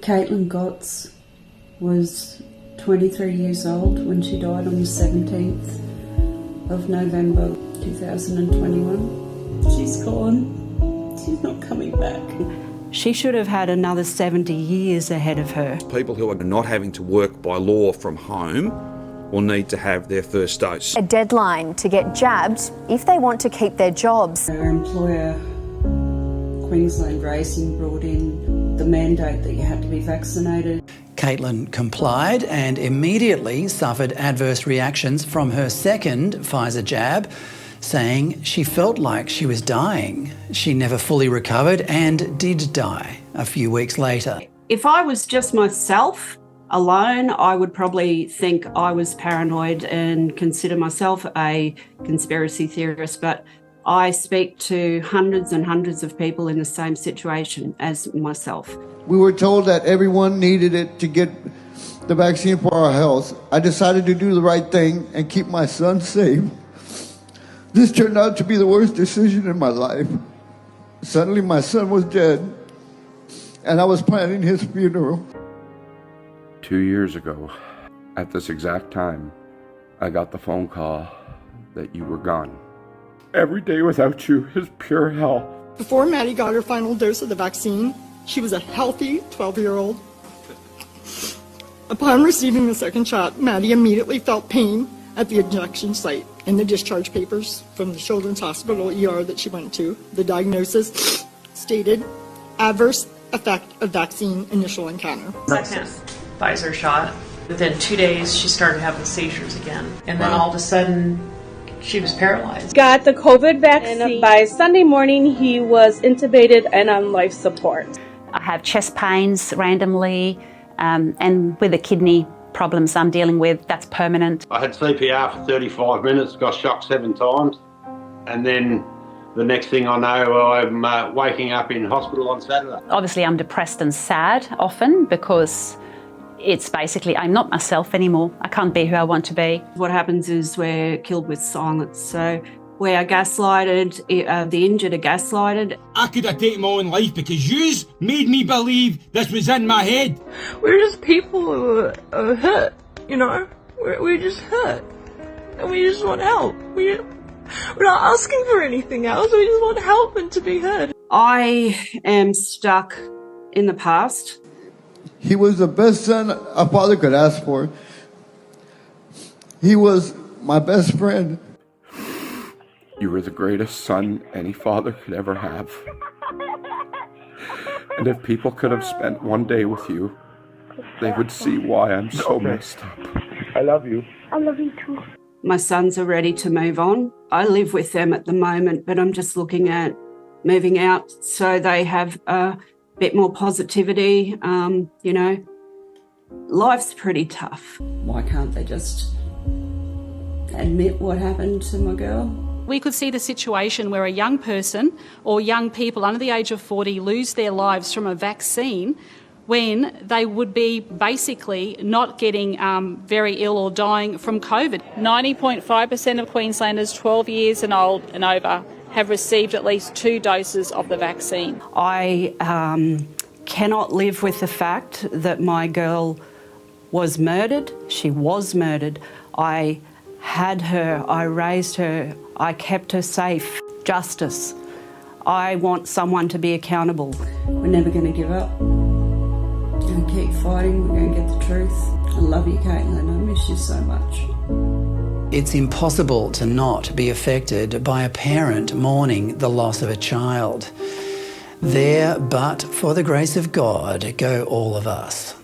Caitlin Gotts was 23 years old when she died on the 17th of November 2021. She's gone. She's not coming back. She should have had another 70 years ahead of her. People who are not having to work by law from home will need to have their first dose. A deadline to get jabbed if they want to keep their jobs. Our employer, Queensland Racing, brought in the mandate that you had to be vaccinated. Caitlin complied and immediately suffered adverse reactions from her second Pfizer jab, saying she felt like she was dying. She never fully recovered and did die a few weeks later. If I was just myself alone, I would probably think I was paranoid and consider myself a conspiracy theorist, but I speak to hundreds and hundreds of people in the same situation as myself. We were told that everyone needed it to get the vaccine for our health. I decided to do the right thing and keep my son safe. This turned out to be the worst decision in my life. Suddenly my son was dead, and I was planning his funeral. 2 years ago, at this exact time, I got the phone call that you were gone. Every day without you is pure hell. Before Maddie got her final dose of the vaccine, she was a healthy 12-year-old. Upon receiving the second shot, Maddie immediately felt pain at the injection site. In the discharge papers from the Children's Hospital ER that she went to, the diagnosis stated adverse effect of vaccine initial encounter. Second Pfizer shot. Within 2 days, she started having seizures again. And then all of a sudden, she was paralyzed. Got the COVID vaccine, and by Sunday morning, he was intubated and on life support. I have chest pains randomly, and with the kidney problems I'm dealing with, that's permanent. I had CPR for 35 minutes, got shocked 7 times, and then the next thing I know, I'm waking up in hospital on Saturday. Obviously, I'm depressed and sad often because it's basically, I'm not myself anymore. I can't be who I want to be. What happens is we're killed with silence. So we are gaslighted, the injured are gaslighted. I could have taken my own life because yous made me believe this was in my head. We're just people who are hurt, you know? We're just hurt. And we just want help. We're not asking for anything else. We just want help and to be heard. I am stuck in the past. He was the best son a father could ask for. He was my best friend. You were the greatest son any father could ever have. And if people could have spent one day with you, they would see why I'm so messed up. I love you. I love you too. My sons are ready to move on. I live with them at the moment, but I'm just looking at moving out so they have a bit more positivity. You know, life's pretty tough. Why can't they just admit what happened to my girl? We could see the situation where a young person or young people under the age of 40 lose their lives from a vaccine when they would be basically not getting very ill or dying from COVID. 90.5% of Queenslanders 12 years and old and over have received at least 2 doses of the vaccine. I cannot live with the fact that my girl was murdered. She was murdered. I had her, I raised her, I kept her safe. Justice. I want someone to be accountable. We're never going to give up. We're going to keep fighting. We're going to get the truth. I love you, Caitlin. I miss you so much. It's impossible to not be affected by a parent mourning the loss of a child. There, but for the grace of God, go all of us.